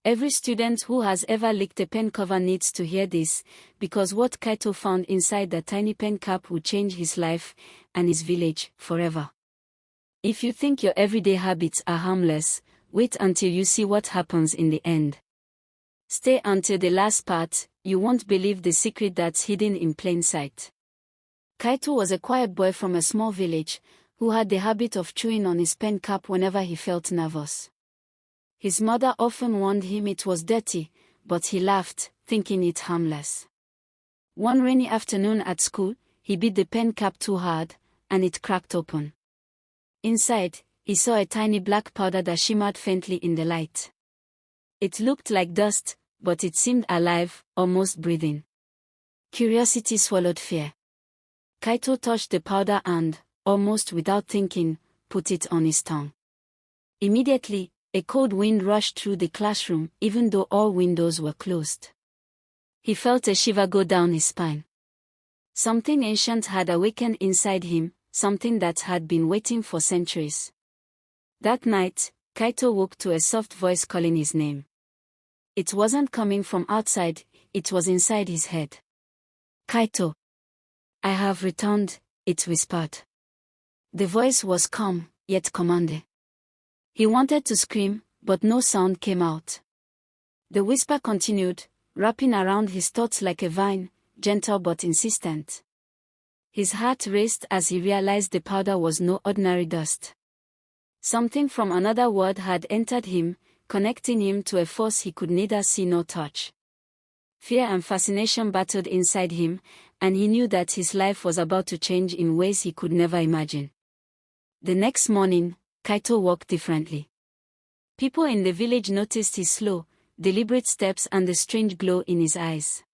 Every student who has ever licked a pen cover needs to hear this, because what Kaito found inside the tiny pen cap would change his life and his village forever. If you think your everyday habits are harmless, wait until you see what happens in the end. Stay until the last part, you won't believe the secret that's hidden in plain sight. Kaito was a quiet boy from a small village, who had the habit of chewing on his pen cap whenever he felt nervous. His mother often warned him it was dirty, but he laughed, thinking it harmless. One rainy afternoon at school, he beat the pen cap too hard, and it cracked open. Inside, he saw a tiny black powder that shimmered faintly in the light. It looked like dust, but it seemed alive, almost breathing. Curiosity swallowed fear. Kaito touched the powder and, almost without thinking, put it on his tongue. Immediately, a cold wind rushed through the classroom, even though all windows were closed. He felt a shiver go down his spine. Something ancient had awakened inside him, something that had been waiting for centuries. That night, Kaito woke to a soft voice calling his name. It wasn't coming from outside, it was inside his head. "Kaito. I have returned," it whispered. The voice was calm, yet commanding. He wanted to scream, but no sound came out. The whisper continued, wrapping around his thoughts like a vine, gentle but insistent. His heart raced as he realized the powder was no ordinary dust. Something from another world had entered him, connecting him to a force he could neither see nor touch. Fear and fascination battled inside him, and he knew that his life was about to change in ways he could never imagine. The next morning, Kaito walked differently. People in the village noticed his slow, deliberate steps and the strange glow in his eyes.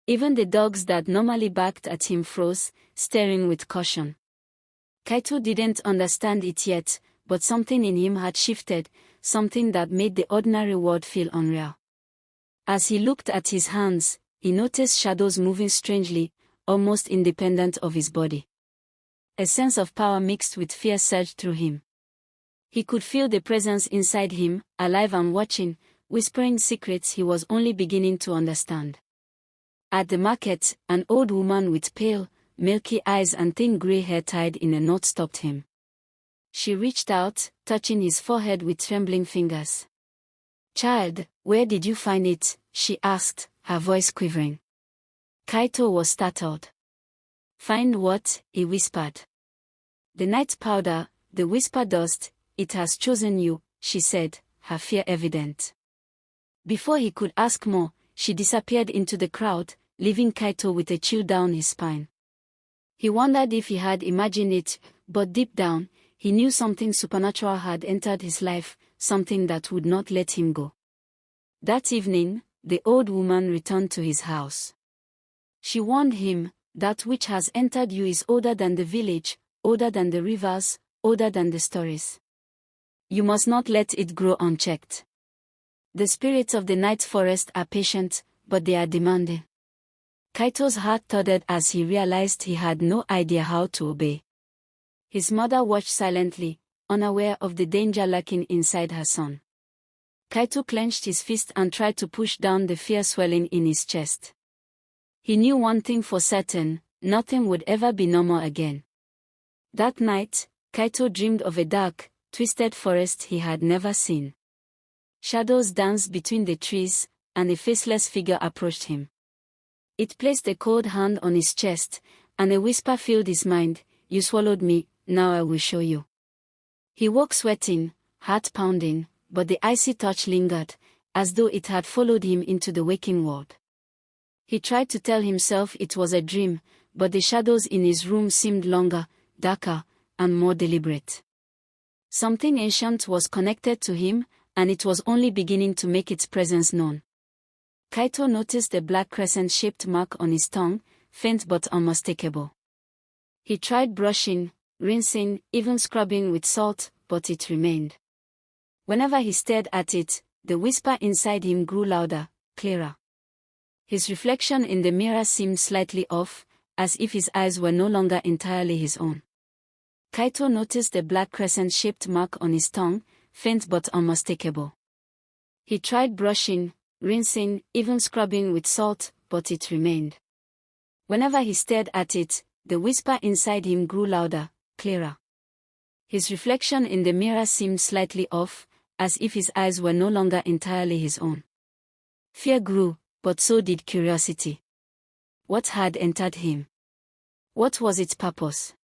Even the dogs that normally barked at him froze, staring with caution. Kaito didn't understand it yet, but something in him had shifted, something that made the ordinary world feel unreal. As he looked at his hands, he noticed shadows moving strangely, almost independent of his body. A sense of power mixed with fear surged through him. He could feel the presence inside him, alive and watching, whispering secrets he was only beginning to understand. At the market, an old woman with pale, milky eyes and thin grey hair tied in a knot stopped him. She reached out, touching his forehead with trembling fingers. "Child, where did you find it?" she asked, her voice quivering. Kaito was startled. "Find what?" he whispered. "The night powder, the whisper dust. It has chosen you," she said, her fear evident. Before he could ask more, she disappeared into the crowd, leaving Kaito with a chill down his spine. He wondered if he had imagined it, but deep down, he knew something supernatural had entered his life, something that would not let him go. That evening, the old woman returned to his house. She warned him, "That which has entered you is older than the village, older than the rivers, older than the stories. You must not let it grow unchecked. The spirits of the night forest are patient, but they are demanding." Kaito's heart thudded as he realized he had no idea how to obey. His mother watched silently, unaware of the danger lurking inside her son. Kaito clenched his fist and tried to push down the fear swelling in his chest. He knew one thing for certain: nothing would ever be normal again. That night, Kaito dreamed of a dark, twisted forest he had never seen. Shadows danced between the trees, and a faceless figure approached him. It placed a cold hand on his chest, and a whisper filled his mind: "You swallowed me, now I will show you." He woke sweating, heart pounding, but the icy touch lingered, as though it had followed him into the waking world. He tried to tell himself it was a dream, but the shadows in his room seemed longer, darker, and more deliberate. Something ancient was connected to him, and it was only beginning to make its presence known. Kaito noticed a black crescent-shaped mark on his tongue, faint but unmistakable. He tried brushing, rinsing, even scrubbing with salt, but it remained. Whenever he stared at it, the whisper inside him grew louder, clearer. His reflection in the mirror seemed slightly off, as if his eyes were no longer entirely his own. Kaito noticed a black crescent-shaped mark on his tongue, faint but unmistakable. He tried brushing, rinsing, even scrubbing with salt, but it remained. Whenever he stared at it, the whisper inside him grew louder, clearer. His reflection in the mirror seemed slightly off, as if his eyes were no longer entirely his own. Fear grew, but so did curiosity. What had entered him? What was its purpose?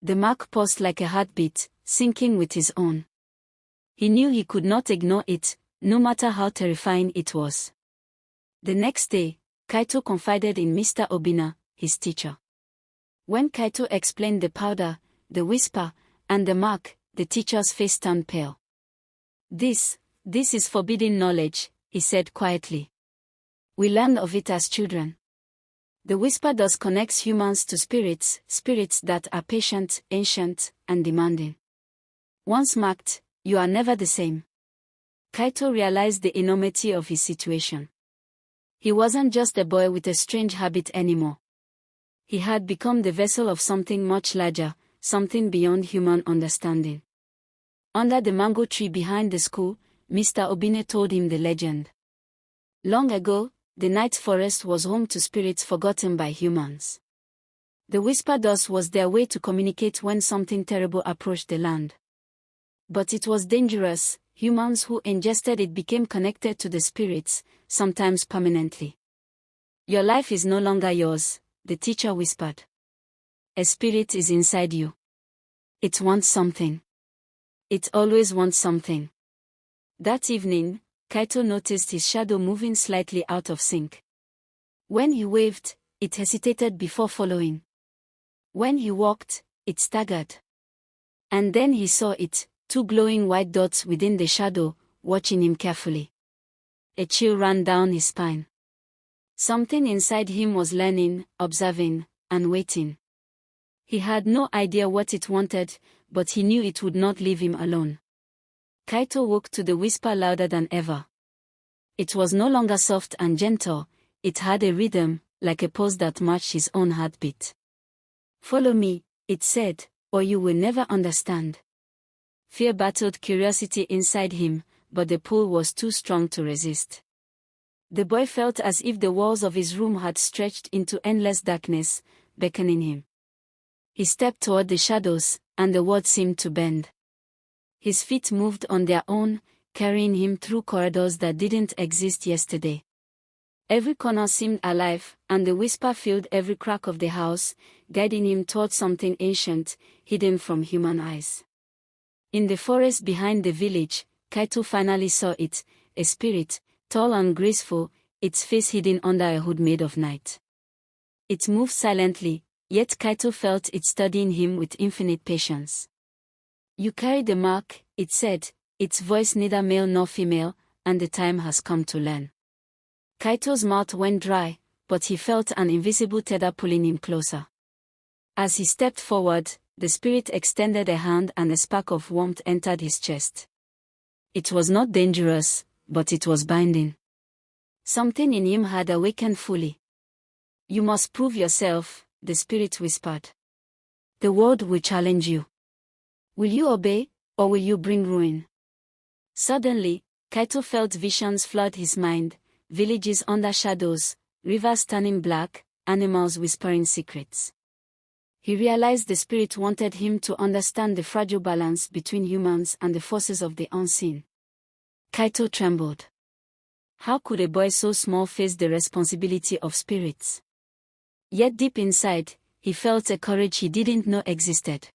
The mark paused like a heartbeat, syncing with his own. He knew he could not ignore it, no matter how terrifying it was. The next day, Kaito confided in Mr. Obina, his teacher. When Kaito explained the powder, the whisper, and the mark, the teacher's face turned pale. This is forbidden knowledge, he said quietly. We learned of it as children. The whisper thus connects humans to spirits that are patient, ancient, and demanding. Once marked, you are never the same. Kaito realized the enormity of his situation. He wasn't just a boy with a strange habit anymore. He had become the vessel of something much larger, something beyond human understanding. Under the mango tree behind the school, Mr. Obine told him the legend. Long ago, the night forest was home to spirits forgotten by humans. The whisper dust was their way to communicate when something terrible approached the land. But it was dangerous. Humans who ingested it became connected to the spirits, sometimes permanently. Your life is no longer yours, the teacher whispered. A spirit is inside you. It wants something. It always wants something. That evening, Kaito noticed his shadow moving slightly out of sync. When he waved, it hesitated before following. When he walked, it staggered. And then he saw it, two glowing white dots within the shadow, watching him carefully. A chill ran down his spine. Something inside him was learning, observing, and waiting. He had no idea what it wanted, but he knew it would not leave him alone. Kaito woke to the whisper louder than ever. It was no longer soft and gentle, it had a rhythm, like a pulse that matched his own heartbeat. Follow me, it said, or you will never understand. Fear battled curiosity inside him, but the pull was too strong to resist. The boy felt as if the walls of his room had stretched into endless darkness, beckoning him. He stepped toward the shadows, and the world seemed to bend. His feet moved on their own, carrying him through corridors that didn't exist yesterday. Every corner seemed alive, and the whisper filled every crack of the house, guiding him toward something ancient, hidden from human eyes. In the forest behind the village, Kaito finally saw it, a spirit, tall and graceful, its face hidden under a hood made of night. It moved silently, yet Kaito felt it studying him with infinite patience. You carry the mark, it said, its voice neither male nor female, and the time has come to learn. Kaito's mouth went dry, but he felt an invisible tether pulling him closer. As he stepped forward, the spirit extended a hand and a spark of warmth entered his chest. It was not dangerous, but it was binding. Something in him had awakened fully. You must prove yourself, the spirit whispered. The world will challenge you. Will you obey, or will you bring ruin? Suddenly, Kaito felt visions flood his mind, villages under shadows, rivers turning black, animals whispering secrets. He realized the spirit wanted him to understand the fragile balance between humans and the forces of the unseen. Kaito trembled. How could a boy so small face the responsibility of spirits? Yet deep inside, he felt a courage he didn't know existed.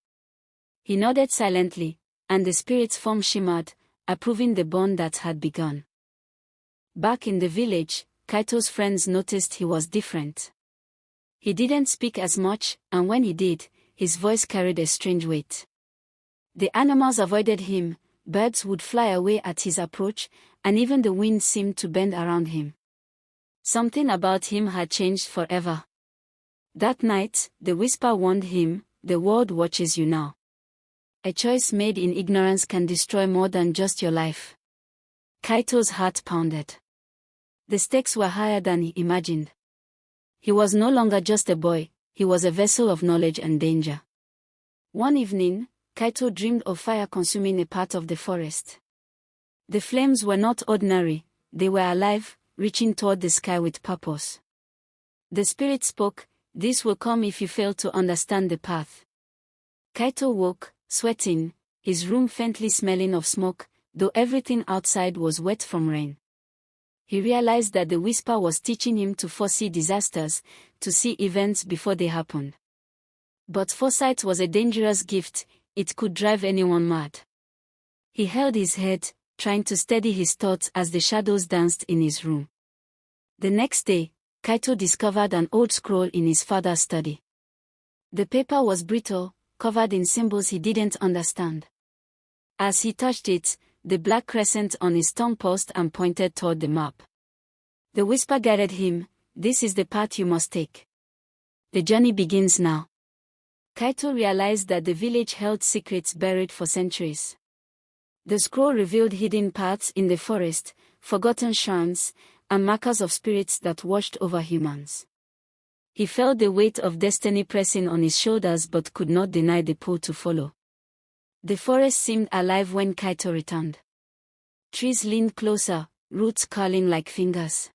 He nodded silently, and the spirit's form shimmered, approving the bond that had begun. Back in the village, Kaito's friends noticed he was different. He didn't speak as much, and when he did, his voice carried a strange weight. The animals avoided him, birds would fly away at his approach, and even the wind seemed to bend around him. Something about him had changed forever. That night, the whisper warned him, the world watches you now. A choice made in ignorance can destroy more than just your life. Kaito's heart pounded. The stakes were higher than he imagined. He was no longer just a boy, he was a vessel of knowledge and danger. One evening, Kaito dreamed of fire consuming a part of the forest. The flames were not ordinary, they were alive, reaching toward the sky with purpose. The spirit spoke, "This will come if you fail to understand the path." Kaito woke, sweating, his room faintly smelling of smoke, though everything outside was wet from rain. He realized that the whisper was teaching him to foresee disasters, to see events before they happened. But foresight was a dangerous gift, it could drive anyone mad. He held his head, trying to steady his thoughts as the shadows danced in his room. The next day, Kaito discovered an old scroll in his father's study. The paper was brittle, covered in symbols he didn't understand. As he touched it, the black crescent on his tongue paused and pointed toward the map. The whisper guided him, "This is the path you must take. The journey begins now." Kaito realized that the village held secrets buried for centuries. The scroll revealed hidden paths in the forest, forgotten shrines, and markers of spirits that watched over humans. He felt the weight of destiny pressing on his shoulders but could not deny the pull to follow. The forest seemed alive when Kaito returned. Trees leaned closer, roots curling like fingers.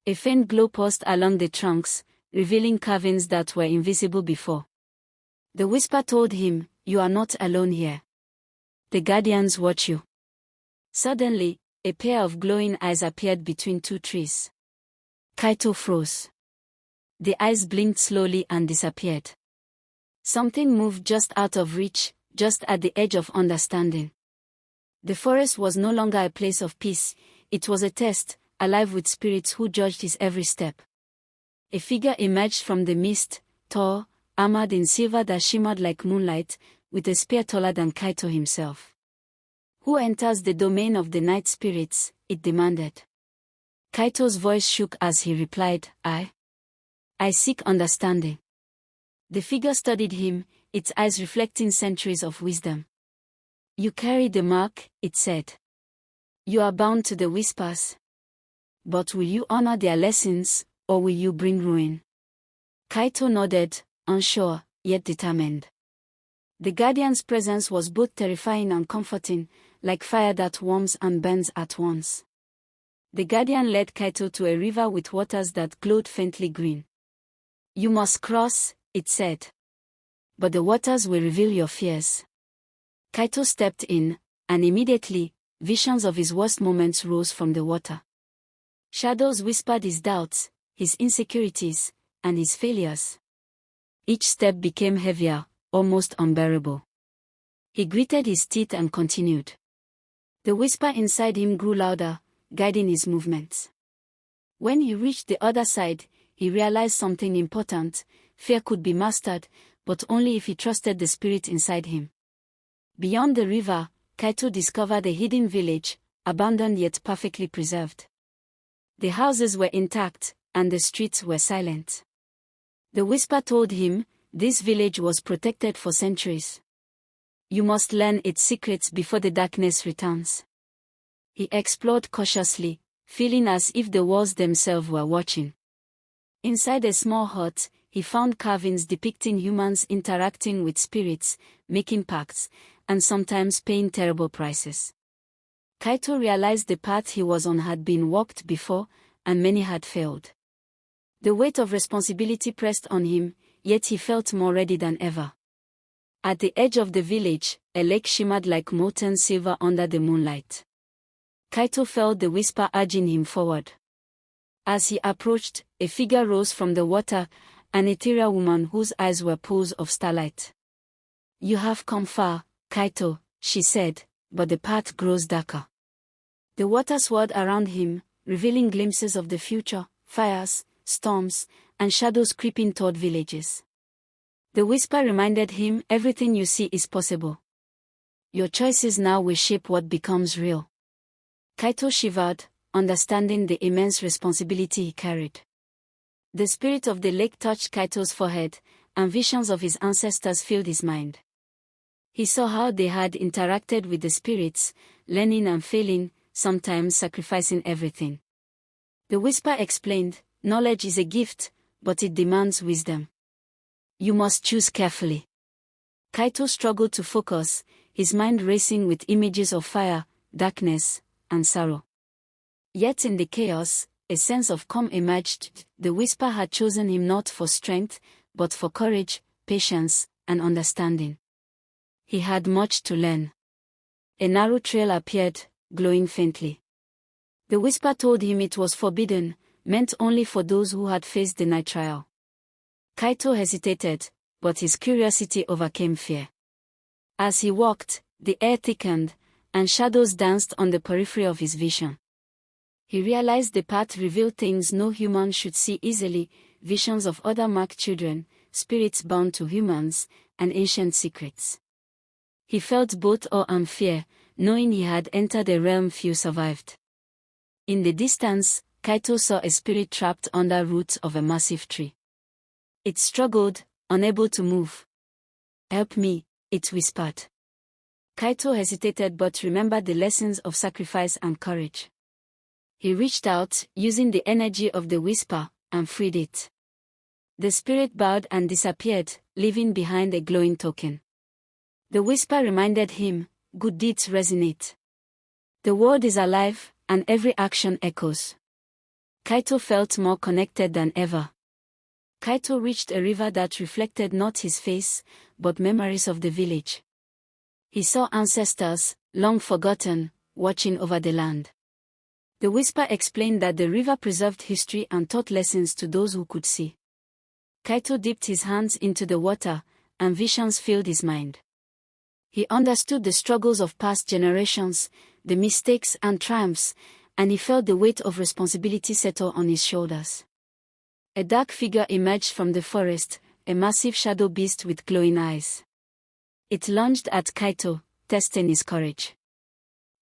A faint glow paused along the trunks, revealing carvings that were invisible before. The whisper told him, "You are not alone here. The guardians watch you." Suddenly, a pair of glowing eyes appeared between two trees. Kaito froze. The eyes blinked slowly and disappeared. Something moved just out of reach, just at the edge of understanding. The forest was no longer a place of peace, it was a test, alive with spirits who judged his every step. A figure emerged from the mist, tall, armored in silver that shimmered like moonlight, with a spear taller than Kaito himself. "Who enters the domain of the night spirits?" it demanded. Kaito's voice shook as he replied, I seek understanding." The figure studied him, its eyes reflecting centuries of wisdom. "You carry the mark," it said. "You are bound to the whispers. But will you honor their lessons, or will you bring ruin?" Kaito nodded, unsure, yet determined. The guardian's presence was both terrifying and comforting, like fire that warms and burns at once. The guardian led Kaito to a river with waters that glowed faintly green. "You must cross," it said. "But the waters will reveal your fears." Kaito stepped in, and immediately, visions of his worst moments rose from the water. Shadows whispered his doubts, his insecurities, and his failures. Each step became heavier, almost unbearable. He gritted his teeth and continued. The whisper inside him grew louder, guiding his movements. When he reached the other side, he realized something important: fear could be mastered, but only if he trusted the spirit inside him. Beyond the river, Kaito discovered a hidden village, abandoned yet perfectly preserved. The houses were intact, and the streets were silent. The whisper told him, this village was protected for centuries. You must learn its secrets before the darkness returns. He explored cautiously, feeling as if the walls themselves were watching. Inside a small hut, he found carvings depicting humans interacting with spirits, making pacts, and sometimes paying terrible prices. Kaito realized the path he was on had been walked before, and many had failed. The weight of responsibility pressed on him, yet he felt more ready than ever. At the edge of the village, a lake shimmered like molten silver under the moonlight. Kaito felt the whisper urging him forward. As he approached, a figure rose from the water, an ethereal woman whose eyes were pools of starlight. You have come far, Kaito, she said, but the path grows darker. The water swirled around him, revealing glimpses of the future, fires, storms, and shadows creeping toward villages. The whisper reminded him, everything you see is possible. Your choices now will shape what becomes real. Kaito shivered, understanding the immense responsibility he carried. The spirit of the lake touched Kaito's forehead, and visions of his ancestors filled his mind. He saw how they had interacted with the spirits, learning and failing, sometimes sacrificing everything. The whisper explained, knowledge is a gift, but it demands wisdom. You must choose carefully. Kaito struggled to focus, his mind racing with images of fire, darkness, and sorrow. Yet in the chaos, a sense of calm emerged. The whisper had chosen him not for strength, but for courage, patience, and understanding. He had much to learn. A narrow trail appeared, glowing faintly. The whisper told him it was forbidden, meant only for those who had faced the night trial. Kaito hesitated, but his curiosity overcame fear. As he walked, the air thickened, and shadows danced on the periphery of his vision. He realized the path revealed things no human should see easily, visions of other marked children, spirits bound to humans, and ancient secrets. He felt both awe and fear, knowing he had entered a realm few survived. In the distance, Kaito saw a spirit trapped under roots of a massive tree. It struggled, unable to move. "Help me," it whispered. Kaito hesitated but remembered the lessons of sacrifice and courage. He reached out, using the energy of the whisper, and freed it. The spirit bowed and disappeared, leaving behind a glowing token. The whisper reminded him, "Good deeds resonate. The world is alive, and every action echoes." Kaito felt more connected than ever. Kaito reached a river that reflected not his face, but memories of the village. He saw ancestors, long forgotten, watching over the land. The whisper explained that the river preserved history and taught lessons to those who could see. Kaito dipped his hands into the water, and visions filled his mind. He understood the struggles of past generations, the mistakes and triumphs, and he felt the weight of responsibility settle on his shoulders. A dark figure emerged from the forest, a massive shadow beast with glowing eyes. It lunged at Kaito, testing his courage.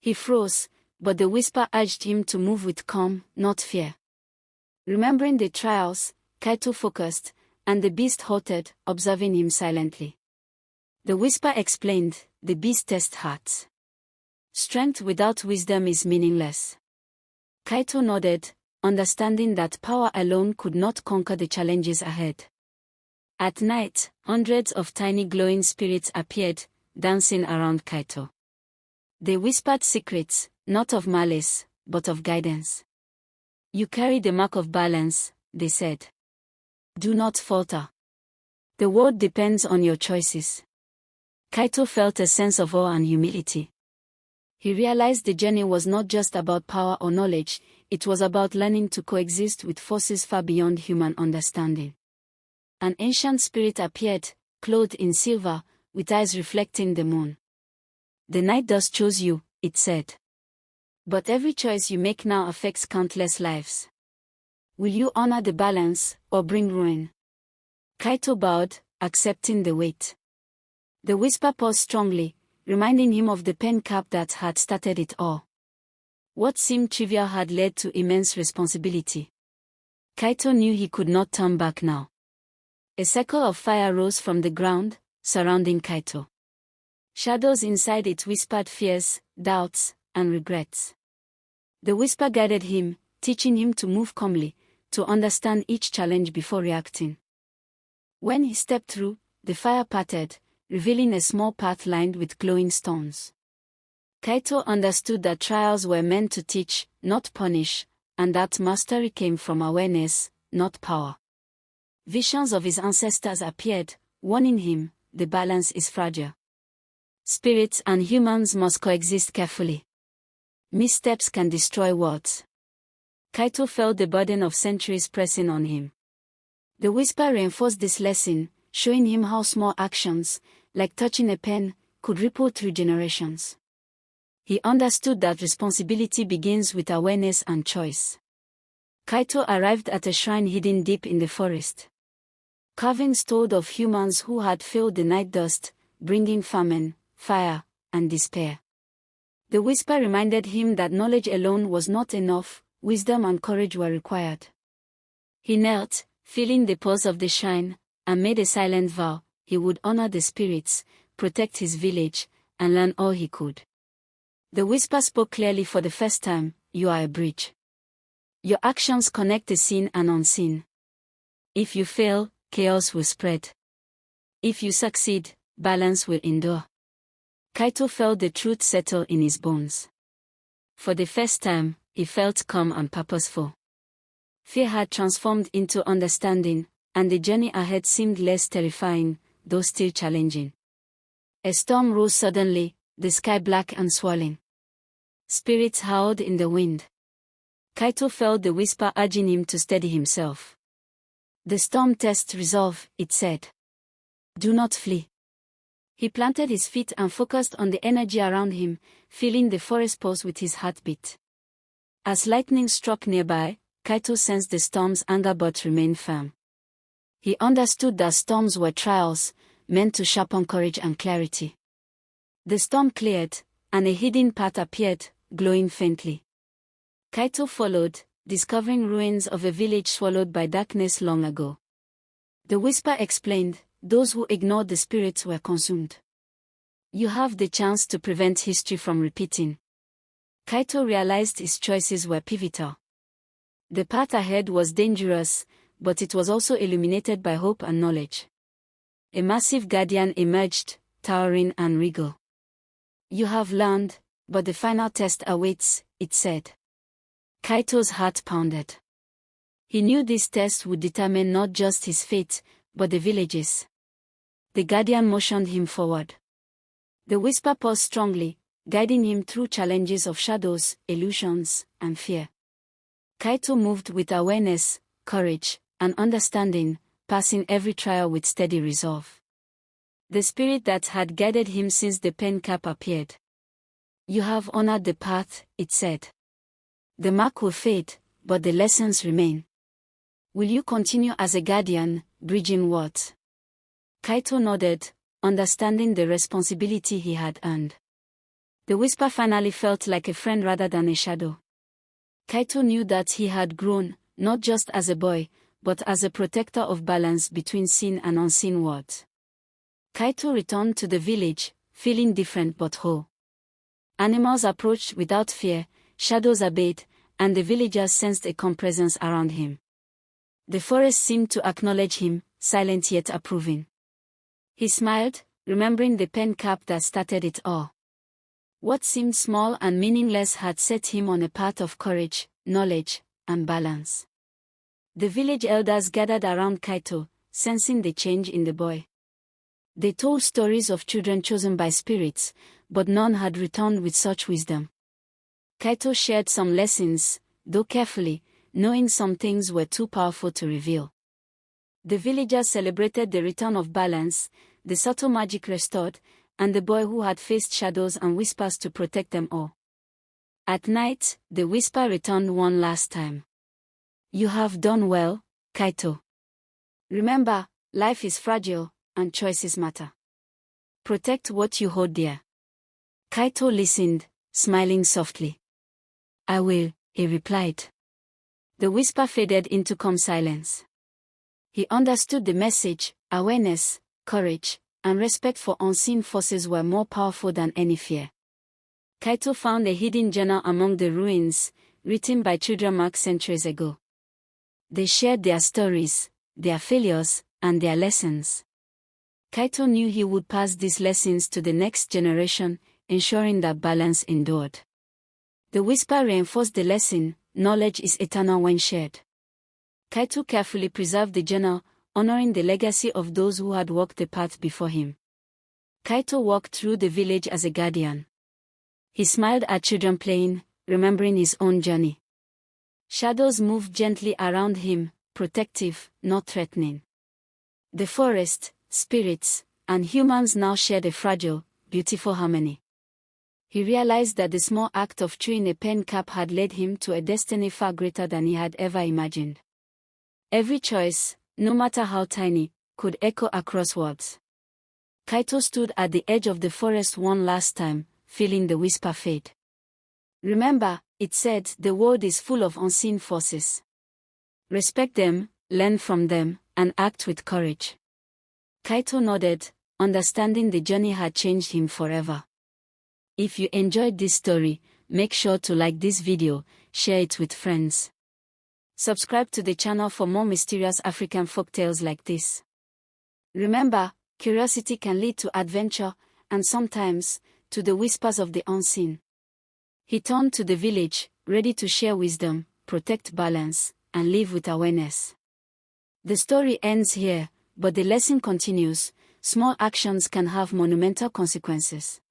He froze, but the whisper urged him to move with calm, not fear. Remembering the trials, Kaito focused, and the beast halted, observing him silently. The whisper explained, "The beast tests hearts. Strength without wisdom is meaningless." Kaito nodded, understanding that power alone could not conquer the challenges ahead. At night, hundreds of tiny glowing spirits appeared, dancing around Kaito. They whispered secrets, not of malice, but of guidance. "You carry the mark of balance," they said. "Do not falter. The world depends on your choices." Kaito felt a sense of awe and humility. He realized the journey was not just about power or knowledge, it was about learning to coexist with forces far beyond human understanding. An ancient spirit appeared, clothed in silver, with eyes reflecting the moon. "The night dust chose you," it said. "But every choice you make now affects countless lives. Will you honor the balance, or bring ruin?" Kaito bowed, accepting the weight. The whisper paused strongly, reminding him of the pen cap that had started it all. What seemed trivial had led to immense responsibility. Kaito knew he could not turn back now. A circle of fire rose from the ground, surrounding Kaito. Shadows inside it whispered fears, doubts, and regrets. The whisper guided him, teaching him to move calmly, to understand each challenge before reacting. When he stepped through, the fire parted, revealing a small path lined with glowing stones. Kaito understood that trials were meant to teach, not punish, and that mastery came from awareness, not power. Visions of his ancestors appeared, warning him, the balance is fragile. Spirits and humans must coexist carefully. Missteps can destroy worlds. Kaito felt the burden of centuries pressing on him. The whisper reinforced this lesson, showing him how small actions, like touching a pen, could ripple through generations. He understood that responsibility begins with awareness and choice. Kaito arrived at a shrine hidden deep in the forest. Carvings told of humans who had filled the night dust, bringing famine, fire, and despair. The whisper reminded him that knowledge alone was not enough, wisdom and courage were required. He knelt, feeling the pulse of the shrine, and made a silent vow: he would honor the spirits, protect his village, and learn all he could. The whisper spoke clearly for the first time: "You are a bridge. Your actions connect the seen and unseen. If you fail, chaos will spread. If you succeed, balance will endure." Kaito felt the truth settle in his bones. For the first time, he felt calm and purposeful. Fear had transformed into understanding, and the journey ahead seemed less terrifying, though still challenging. A storm rose suddenly, the sky black and swirling. Spirits howled in the wind. Kaito felt the whisper urging him to steady himself. The storm tests resolve, it said. Do not flee. He planted his feet and focused on the energy around him, feeling the forest pulse with his heartbeat. As lightning struck nearby, Kaito sensed the storm's anger but remained firm. He understood that storms were trials, meant to sharpen courage and clarity. The storm cleared, and a hidden path appeared, glowing faintly. Kaito followed, discovering ruins of a village swallowed by darkness long ago. The whisper explained, those who ignored the spirits were consumed. You have the chance to prevent history from repeating. Kaito realized his choices were pivotal. The path ahead was dangerous, but it was also illuminated by hope and knowledge. A massive guardian emerged, towering and regal. You have learned, but the final test awaits, it said. Kaito's heart pounded. He knew this test would determine not just his fate, but the village's. The guardian motioned him forward. The whisper paused strongly, guiding him through challenges of shadows, illusions, and fear. Kaito moved with awareness, courage, and understanding, passing every trial with steady resolve. The spirit that had guided him since the pen cap appeared. You have honored the path, it said. The mark will fade, but the lessons remain. Will you continue as a guardian, bridging what? Kaito nodded, understanding the responsibility he had earned. The whisper finally felt like a friend rather than a shadow. Kaito knew that he had grown, not just as a boy, but as a protector of balance between seen and unseen worlds. Kaito returned to the village, feeling different but whole. Animals approached without fear, shadows obeyed, and the villagers sensed a calm presence around him. The forest seemed to acknowledge him, silent yet approving. He smiled, remembering the pen cap that started it all. What seemed small and meaningless had set him on a path of courage, knowledge, and balance. The village elders gathered around Kaito, sensing the change in the boy. They told stories of children chosen by spirits, but none had returned with such wisdom. Kaito shared some lessons, though carefully, knowing some things were too powerful to reveal. The villagers celebrated the return of balance, the subtle magic restored, and the boy who had faced shadows and whispers to protect them all. At night, the whisper returned one last time. You have done well, Kaito. Remember, life is fragile, and choices matter. Protect what you hold dear. Kaito listened, smiling softly. I will, he replied. The whisper faded into calm silence. He understood the message: awareness, courage, and respect for unseen forces were more powerful than any fear. Kaito found a hidden journal among the ruins, written by children marked centuries ago. They shared their stories, their failures, and their lessons. Kaito knew he would pass these lessons to the next generation, ensuring that balance endured. The whisper reinforced the lesson: knowledge is eternal when shared. Kaito carefully preserved the journal, honoring the legacy of those who had walked the path before him. Kaito walked through the village as a guardian. He smiled at children playing, remembering his own journey. Shadows moved gently around him, protective, not threatening. The forest, spirits, and humans now shared a fragile, beautiful harmony. He realized that the small act of chewing a pen cap had led him to a destiny far greater than he had ever imagined. Every choice, no matter how tiny, could echo across worlds. Kaito stood at the edge of the forest one last time, feeling the whisper fade. Remember, it said, the world is full of unseen forces. Respect them, learn from them, and act with courage. Kaito nodded, understanding the journey had changed him forever. If you enjoyed this story, make sure to like this video, share it with friends. Subscribe to the channel for more mysterious African folktales like this. Remember, curiosity can lead to adventure, and sometimes, to the whispers of the unseen. He turned to the village, ready to share wisdom, protect balance, and live with awareness. The story ends here, but the lesson continues. Small actions can have monumental consequences.